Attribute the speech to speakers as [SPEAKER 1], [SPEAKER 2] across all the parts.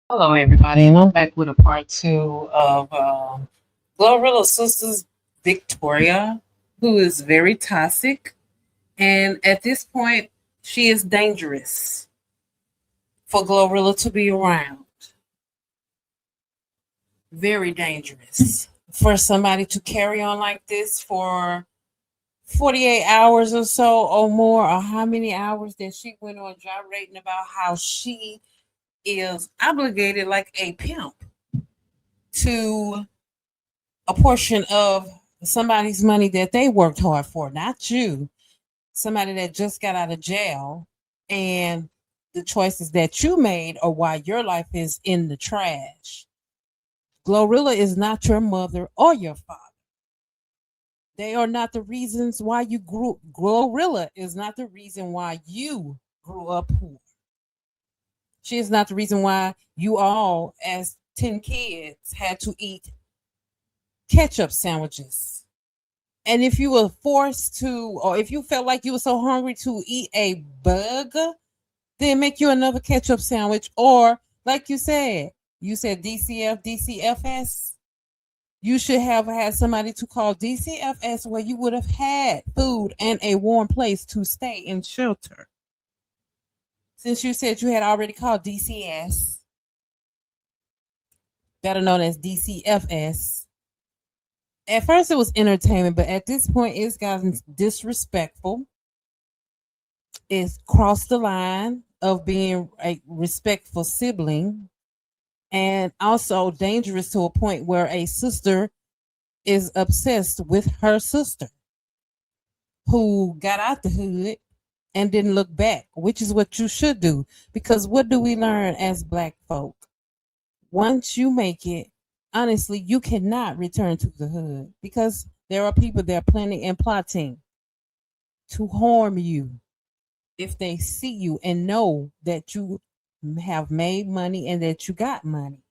[SPEAKER 1] Hello, everybody, and I'm back with a part two of Glorilla Sisters Victoria, who is very toxic, and at this point, she is dangerous for Glorilla to be around. Very dangerous for somebody to carry on like this for 48 hours or so or more, or how many hours that she went on gyrating about how she is obligated like a pimp to a portion of somebody's money that they worked hard for, not you, somebody that just got out of jail, and the choices that you made are why your life is in the trash. Glorilla is not your mother or your father. They are not the reasons why you grew. Glorilla is not the reason why you grew up poor. She is not the reason why you all, as 10 kids, had to eat ketchup sandwiches. And if you were forced to, or if you felt like you were so hungry to eat a bug, then make you another ketchup sandwich. Or, like you said DCF, DCFS. You should have had somebody to call DCFS where you would have had food and a warm place to stay in shelter. Since you said you had already called DCS, better known as DCFS, at first it was entertainment, but at this point it's gotten disrespectful. It's crossed the line of being a respectful sibling, and also dangerous to a point where a sister is obsessed with her sister who got out the hood and didn't look back, which is what you should do. Because what do we learn as Black folk? Once you make it, honestly, you cannot return to the hood, because there are people that are planning and plotting to harm you if they see you and know that you have made money and that you got money.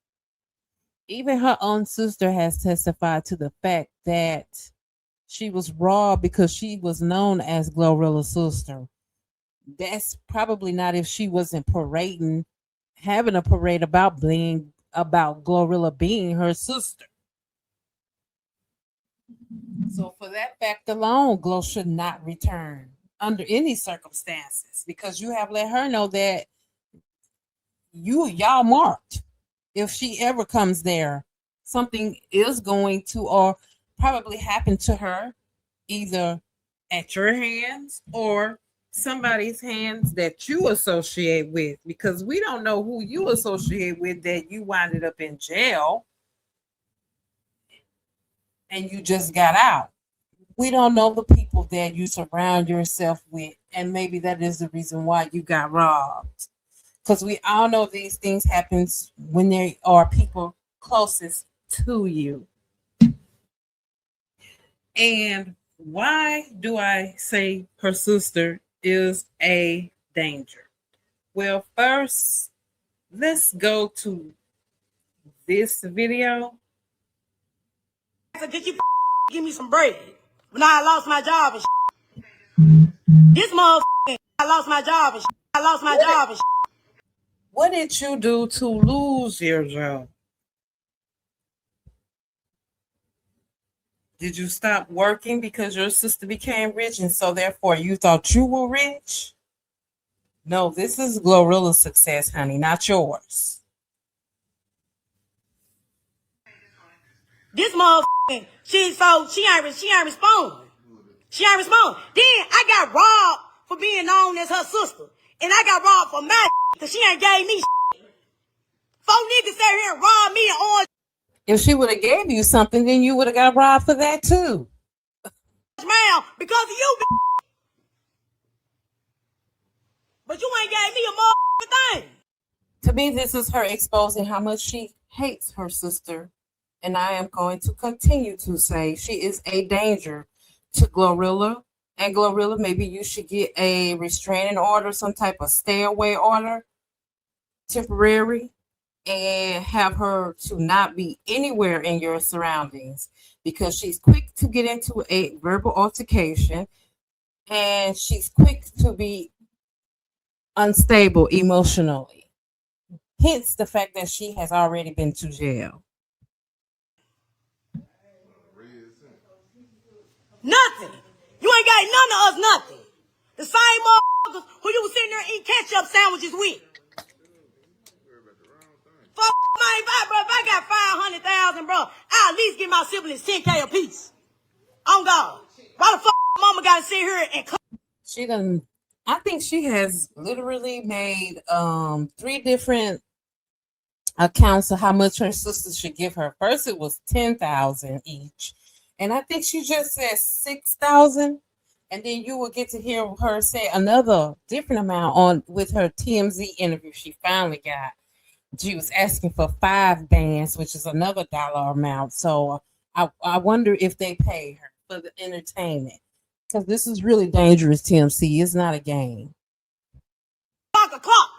[SPEAKER 1] Even her own sister has testified to the fact that she was robbed because she was known as Glorilla's sister. That's probably not if she wasn't parading, having a parade about Glorilla being her sister. So for that fact alone, Glow should not return under any circumstances, because you have let her know that y'all marked. If she ever comes there, something is going to, or probably happen to her, either at your hands or somebody's hands that you associate with, because we don't know who you associate with that you winded up in jail and you just got out. We don't know the people that you surround yourself with, and maybe that is the reason why you got robbed. Because we all know these things happens when there are people closest to you. And why do I say her sister is a danger? Well, first, let's go to this video.
[SPEAKER 2] So did you give me some bread? When I lost my job and this motherfucker, I lost my job and I lost my job and
[SPEAKER 1] What did you do to lose your job? Did you stop working because your sister became rich and so therefore you thought you were rich? No, this is Glorilla's success, honey, not yours.
[SPEAKER 2] This motherfucking she ain't respond. She ain't respond. Then I got robbed for being known as her sister. And I got robbed for my because she ain't gave me. Four niggas sat here and robbed me on
[SPEAKER 1] If she would have gave you something, then you would have got robbed for that too.
[SPEAKER 2] man because of you. But you ain't gave me a motherfucking thing.
[SPEAKER 1] To me, this is her exposing how much she hates her sister. And I am going to continue to say she is a danger to Glorilla. And Glorilla, maybe you should get a restraining order, some type of stay away order, temporary, and have her to not be anywhere in your surroundings because she's quick to get into a verbal altercation and she's quick to be unstable emotionally. Hence the fact that she has already been to jail.
[SPEAKER 2] Nothing. You ain't got none of us nothing. The same motherfuckers who you was sitting there eating ketchup sandwiches with. Fuck my bro. If I got 500,000, bro, I'll at least give my siblings 10K a piece. On God. Why the fuck mama gotta sit here and
[SPEAKER 1] She done I think she has literally made 3 different accounts of how much her sister should give her. First it was 10,000 each. And I think she just said 6,000. And then you will get to hear her say another different amount on with her TMZ interview she finally got. She was asking for 5 bands, which is another dollar amount. So I wonder if they pay her for the entertainment. Because this is really dangerous, TMC. It's not a game.
[SPEAKER 2] clock a clock.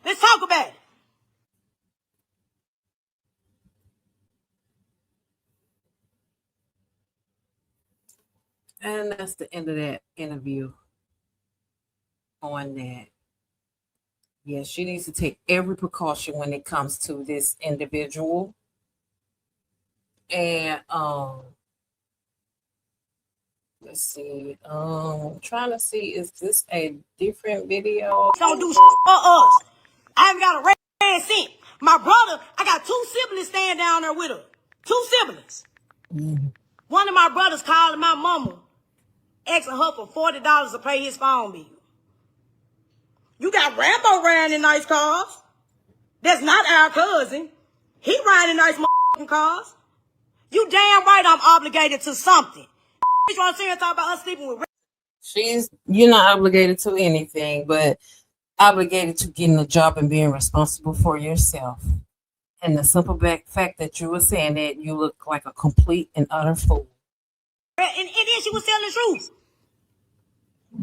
[SPEAKER 2] Let's talk about it.
[SPEAKER 1] And that's the end of that interview on that. Yeah, she needs to take every precaution when it comes to this individual. And let's see. Trying to see, is this a different video?
[SPEAKER 2] Don't do shit for us. I haven't got a red cent. My brother, I got 2 siblings staying down there with her. 2 siblings.
[SPEAKER 1] Mm-hmm.
[SPEAKER 2] One of my brothers calling my mama, asking her for $40 to pay his phone bill. You got Rambo riding in nice cars. That's not our cousin. He riding nice motherfucking cars. You damn right I'm obligated to something. You want to see her talk about us sleeping with
[SPEAKER 1] You're not obligated to anything, but obligated to getting a job and being responsible for yourself. And the simple fact that you were saying that you look like a complete and utter fool.
[SPEAKER 2] and then she was telling the truth.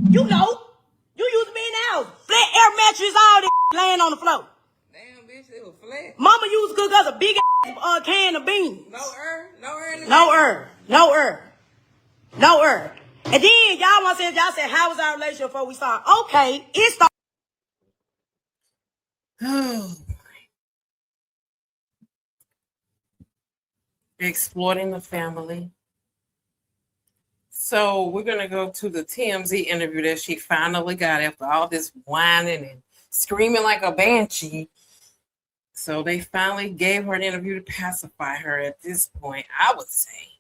[SPEAKER 2] You know. You used to be in the house. Flat air mattress, all that laying on the floor.
[SPEAKER 3] Damn, bitch, it was flat.
[SPEAKER 2] Mama used to cook us a big can of beans.
[SPEAKER 3] No herb.
[SPEAKER 2] No herb. And then y'all said, how was our relationship before we started? Okay, it started.
[SPEAKER 1] Exploiting the family. So we're going to go to the TMZ interview that she finally got after all this whining and screaming like a banshee. So they finally gave her an interview to pacify her at this point, I would say.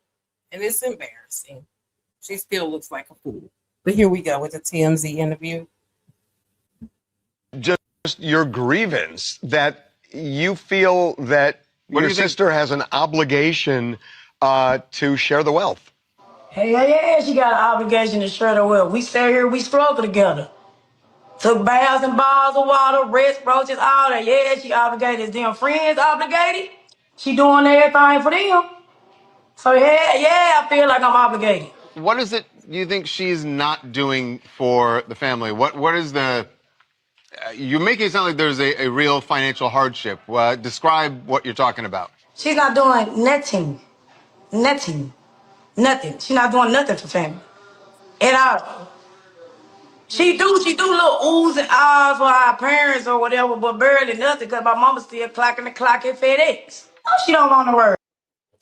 [SPEAKER 1] And it's embarrassing. She still looks like a fool. But here we go with the TMZ interview.
[SPEAKER 4] Just your grievance that you feel that your sister has an obligation to share the wealth.
[SPEAKER 2] Hey, she got an obligation to share the wealth. We sat here, we struggled together. Took baths and bars of water, rest roaches, all that. Yeah, she obligated. Is them friends obligated? She doing everything for them. So yeah, I feel like I'm obligated.
[SPEAKER 4] What is it you think she's not doing for the family? What is the... you're making it sound like there's a real financial hardship. Describe what you're talking about.
[SPEAKER 2] She's not doing nothing. Nothing. She's not doing nothing for family. At all. She do little oohs and ahs for our parents or whatever, but barely nothing because my mama still clocking the clock at FedEx. No, she don't want to work.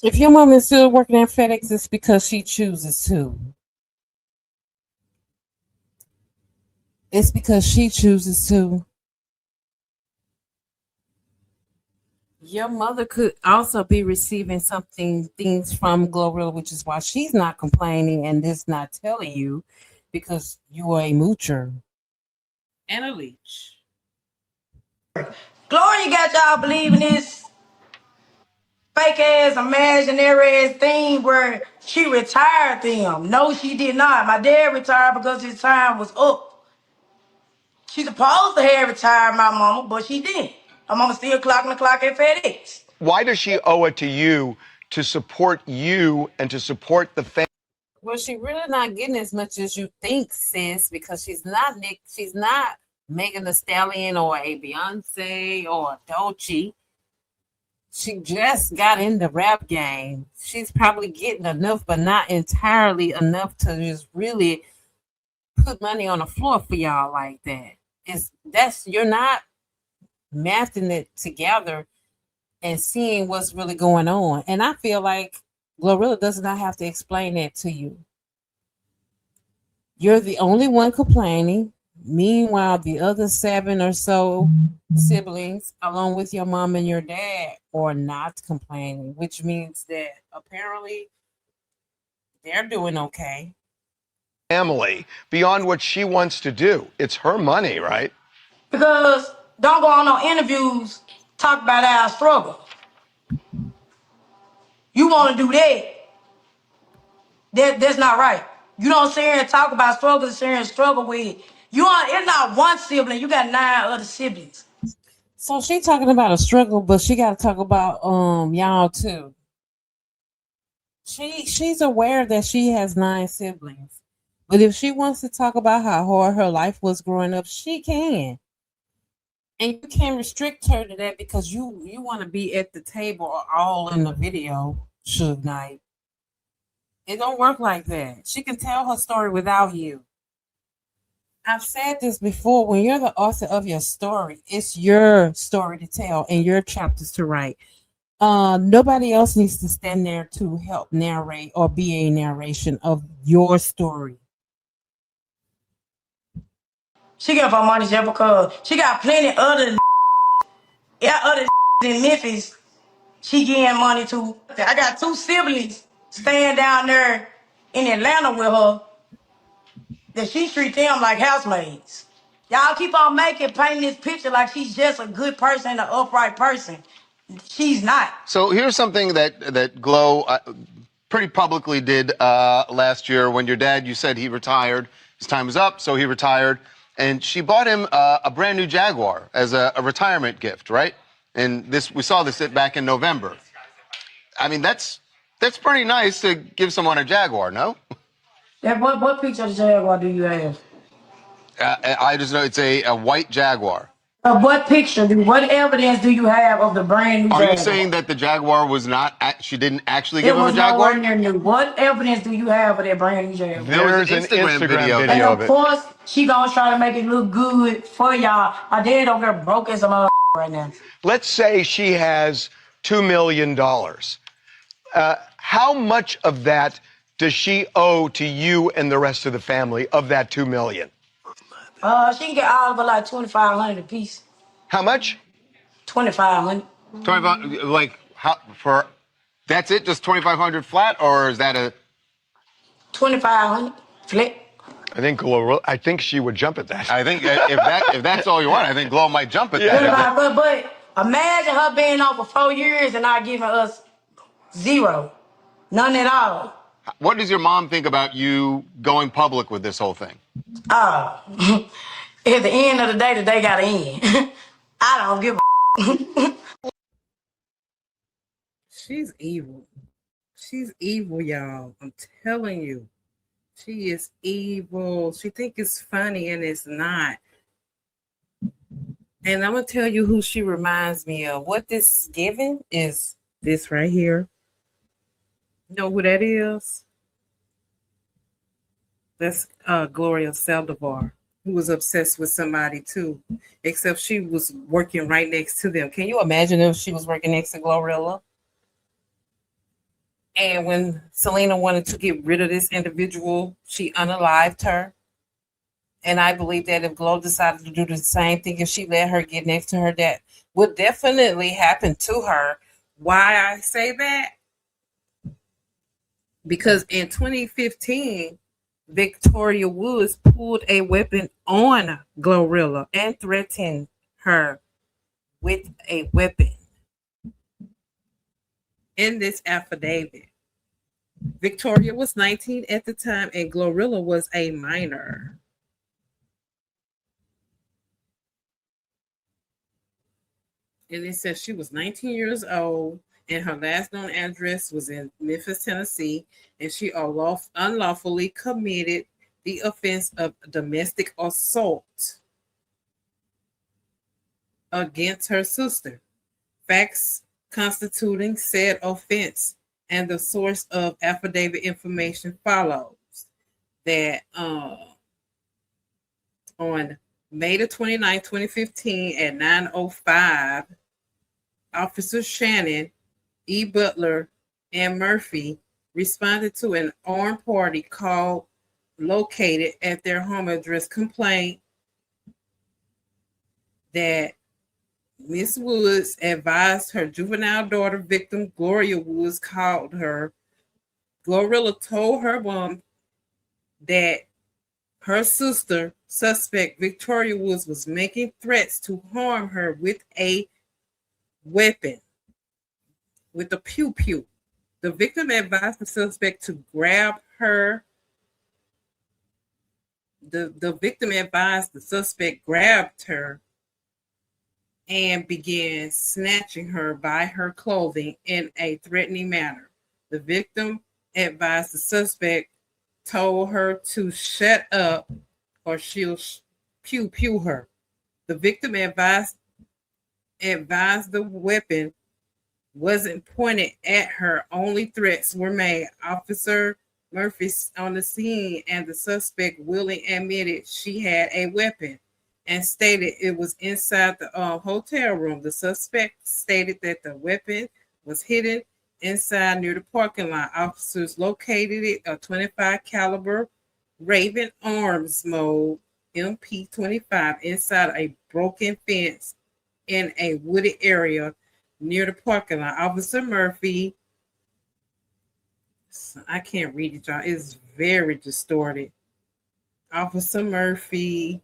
[SPEAKER 1] If your mom is still working at FedEx, it's because she chooses to. It's because she chooses to. Your mother could also be receiving things from Glorilla, which is why she's not complaining and this not telling you, because you are a moocher and a leech.
[SPEAKER 2] Gloria got y'all believing this fake ass, imaginary ass thing where she retired them. No, she did not. My dad retired because his time was up. She supposed to have retired my mama, but she didn't. My mama still clocking the clock at FedEx.
[SPEAKER 5] Why does she owe it to you to support you and to support the family?
[SPEAKER 1] Well, she really not getting as much as you think, sis, because she's not Megan Thee Stallion or a Beyonce or a Dolce. She just got in the rap game. She's probably getting enough, but not entirely enough to just really put money on the floor for y'all like that. You're not mathing it together and seeing what's really going on. And I feel like Glorilla does not have to explain that to you. You're the only one complaining. Meanwhile, the other 7 or so siblings, along with your mom and your dad, are not complaining, which means that apparently they're doing okay.
[SPEAKER 5] Family beyond what she wants to do. It's her money, right?
[SPEAKER 2] Because don't go on no interviews talk about our struggle. You want to do that's not right. You don't sit here and talk about struggles, sit here and struggle with. It's not one sibling, you got 9 other siblings.
[SPEAKER 1] So she talking about a struggle, but she got to talk about y'all too. She's aware that she has 9 siblings, but if she wants to talk about how hard her life was growing up, she can. And you can't restrict her to that because you want to be at the table all in the video, Suge Knight. It don't work like that. She can tell her story without you. I've said this before. When you're the author of your story, it's your story to tell and your chapters to write. Nobody else needs to stand there to help narrate or be a narration of your story.
[SPEAKER 2] She got her money just because she got plenty other in Memphis. She getting money too. I got 2 siblings staying down there in Atlanta with her that she treat them like housemaids. Y'all keep on painting this picture like she's just a good person, an upright person. She's not.
[SPEAKER 4] So here's something that Glow pretty publicly did last year when your dad, you said he retired. His time was up, so he retired. And she bought him a brand new Jaguar as a retirement gift, right? And we saw this back in November. I mean, that's pretty nice to give someone a Jaguar, no?
[SPEAKER 2] What picture of the Jaguar do you have?
[SPEAKER 4] I just know it's a white Jaguar.
[SPEAKER 2] What evidence do you have of the brand new
[SPEAKER 4] Are
[SPEAKER 2] Jaguar?
[SPEAKER 4] you saying that the Jaguar was not, she didn't actually give
[SPEAKER 2] It
[SPEAKER 4] him a
[SPEAKER 2] was
[SPEAKER 4] Jaguar?
[SPEAKER 2] nowhere near new. What evidence do you have of that brand new Jaguar?
[SPEAKER 5] There's an Instagram video
[SPEAKER 2] And
[SPEAKER 5] of
[SPEAKER 2] of
[SPEAKER 5] it.
[SPEAKER 2] course, she gonna try to make it look good for y'all. My dad over there broke as a mother right now.
[SPEAKER 5] Let's say she has $2 million. How much of that does she owe to you and the rest of the family of that $2 million?
[SPEAKER 2] She can get all of her like 2,500 a piece.
[SPEAKER 5] How much?
[SPEAKER 2] 2,500.
[SPEAKER 4] 25, like, that's it, just 2,500 flat, or is that a...
[SPEAKER 2] 2,500 flat.
[SPEAKER 5] I think she would jump at that.
[SPEAKER 4] I think if that's all you want, I think Glow might jump at that.
[SPEAKER 2] 2,500, but imagine her being on for 4 years and not giving us 0. None at all.
[SPEAKER 4] What does your mom think about you going public with this whole thing?
[SPEAKER 2] At the end of the day gotta end. I don't give a
[SPEAKER 1] She's evil. She's evil, y'all. I'm telling you. She is evil. She think it's funny and it's not. And I'm going to tell you who she reminds me of. What this is giving is this right here. You know who that is? That's Gloria Saldivar, who was obsessed with somebody too, except she was working right next to them. Can you imagine if she was working next to Glorilla? And when Selena wanted to get rid of this individual, she unalived her. And I believe that if Glow decided to do the same thing, if she let her get next to her, that would definitely happen to her. Why I say that? Because in 2015, Victoria Woods pulled a weapon on Glorilla and threatened her with a weapon. In this affidavit, Victoria was 19 at the time and Glorilla was a minor. And it says she was 19 years old and her last known address was in Memphis, Tennessee, and she unlawfully committed the offense of domestic assault against her sister. Facts constituting said offense and the source of affidavit information follows that on May the 29th, 2015 at 9:05, Officer Shannon E. Butler and Murphy responded to an armed party call located at their home address complaint that Miss Woods advised her juvenile daughter victim, Gloria Woods, called her. Glorilla told her mom that her sister, suspect Victoria Woods, was making threats to harm her with a weapon, with a pew-pew. The victim advised the suspect to grab her. The victim advised the suspect grabbed her and began snatching her by her clothing in a threatening manner. The victim advised the suspect, told her to shut up or she'll pew her. The victim advised the weapon wasn't pointed at her, only threats were made. Officer Murphy on the scene and the suspect willingly admitted she had a weapon and stated it was inside the hotel room. The suspect stated that the weapon was hidden inside near the parking lot. Officers located it, a 25 caliber Raven Arms Mode MP25 inside a broken fence in a wooded area near the parking lot. Officer Murphy, I can't read it, y'all. It's very distorted. Officer Murphy,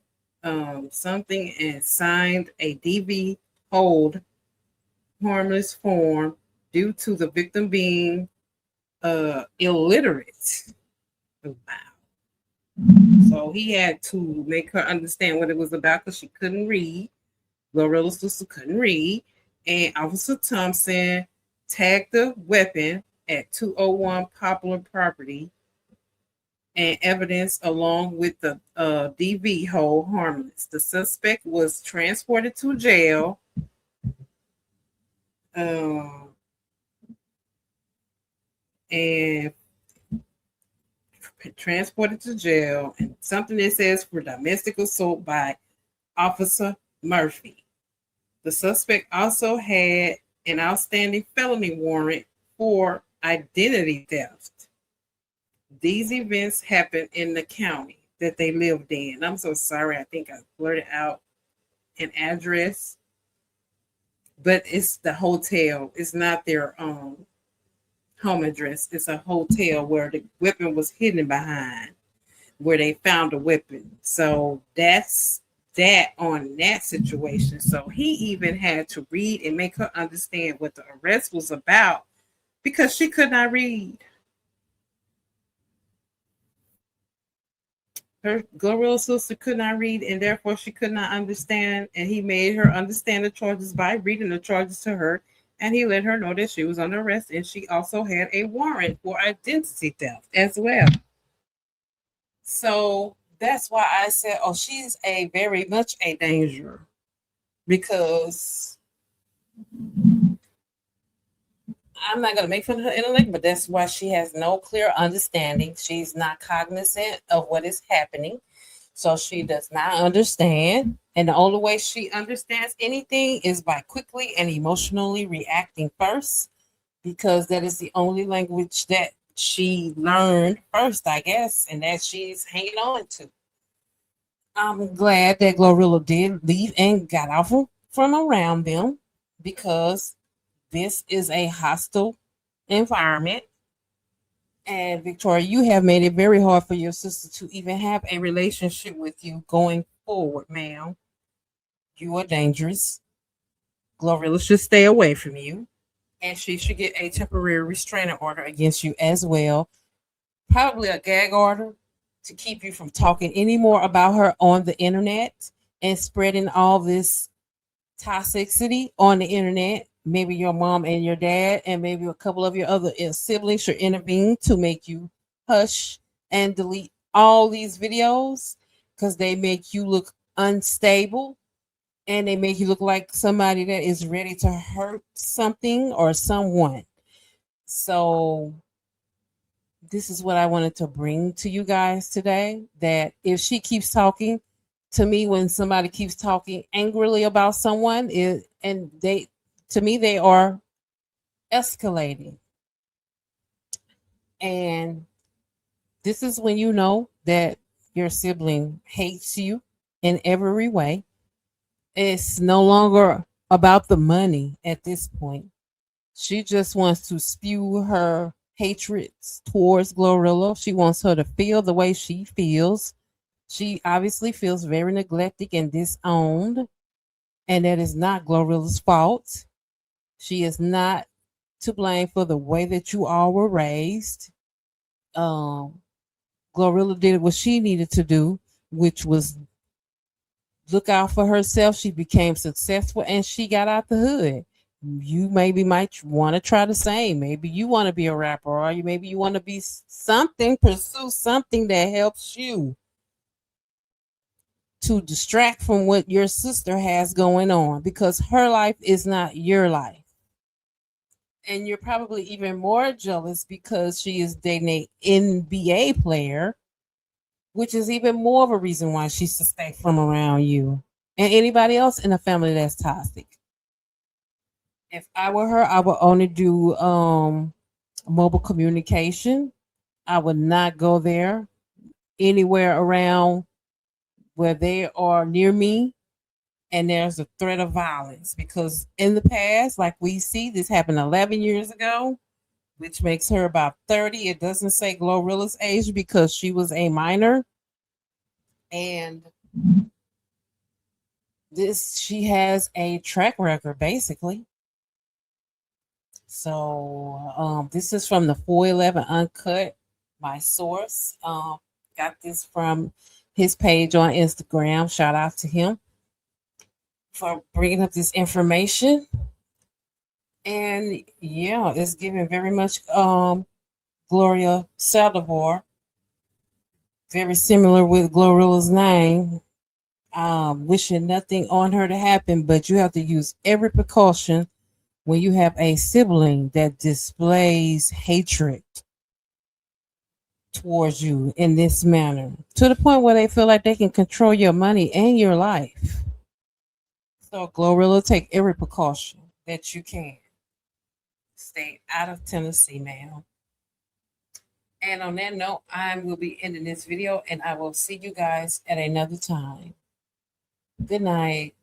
[SPEAKER 1] something, and signed a DV hold harmless form due to the victim being illiterate. Wow. So he had to make her understand what it was about because she couldn't read. Glorilla's sister couldn't read. And Officer Thompson tagged the weapon at 201 Poplar property and evidence along with the DV hold harmless. The suspect was transported to jail. And transported to jail, and something that says for domestic assault by Officer Murphy. The suspect also had an outstanding felony warrant for identity theft. These events happened in the county that they lived in. I'm so sorry. I think I blurted out an address, but it's the hotel. It's not their home address. It's a hotel where the weapon was hidden behind, where they found a weapon. So that's that on that situation. So he even had to read and make her understand what the arrest was about because she could not read. Her Glorilla sister could not read, and therefore she could not understand. And he made her understand the charges by reading the charges to her. And he let her know that she was under arrest, and she also had a warrant for identity theft as well. So that's why I said, oh, she's a very much a danger, because I'm not going to make fun of her intellect, but that's why she has no clear understanding. She's not cognizant of what is happening. So she does not understand. And the only way she understands anything is by quickly and emotionally reacting first, because that is the only language that she learned first, I guess, and that she's hanging on to. I'm glad that Glorilla did leave and got off from around them because this is a hostile environment. And Victoria, you have made it very hard for your sister to even have a relationship with you going forward, ma'am. You are dangerous. Glorilla should stay away from you. And she should get a temporary restraining order against you as well. Probably a gag order to keep you from talking any more about her on the internet and spreading all this toxicity on the internet. Maybe your mom and your dad, and maybe a couple of your other siblings should intervene to make you hush and delete all these videos because they make you look unstable and they make you look like somebody that is ready to hurt something or someone. So, this is what I wanted to bring to you guys today, that if she keeps talking to me, when somebody keeps talking angrily about someone, and they, to me, they are escalating. And this is when you know that your sibling hates you in every way. It's no longer about the money at this point. She just wants to spew her hatred towards Glorilla. She wants her to feel the way she feels. She obviously feels very neglected and disowned, and that is not Glorilla's fault. She is not to blame for the way that you all were raised. Um, Glorilla did what she needed to do, which was look out for herself. She became successful and she got out the hood. You maybe might want to try the same. Maybe you want to be a rapper, or maybe you want to be something, pursue something that helps you to distract from what your sister has going on, because her life is not your life. And you're probably even more jealous because she is dating an NBA player, which is even more of a reason why she should stay from around you and anybody else in the family that's toxic. If I were her, I would only do mobile communication. I would not go there anywhere around where they are near me and there's a threat of violence, because in the past, like we see, this happened 11 years ago, which makes her about 30. It doesn't say Glorilla's age because she was a minor. And this, she has a track record basically. So this is from the 411 Uncut, my source. Got this from his page on Instagram. Shout out to him for bringing up this information. And yeah, it's giving very much Gloria Saldivar, very similar with Glorilla's name. Wishing nothing on her to happen, but you have to use every precaution when you have a sibling that displays hatred towards you in this manner, to the point where they feel like they can control your money and your life. So, Glorilla, take every precaution that you can. Stay out of Tennessee, ma'am. And on that note, I will be ending this video and I will see you guys at another time. Good night.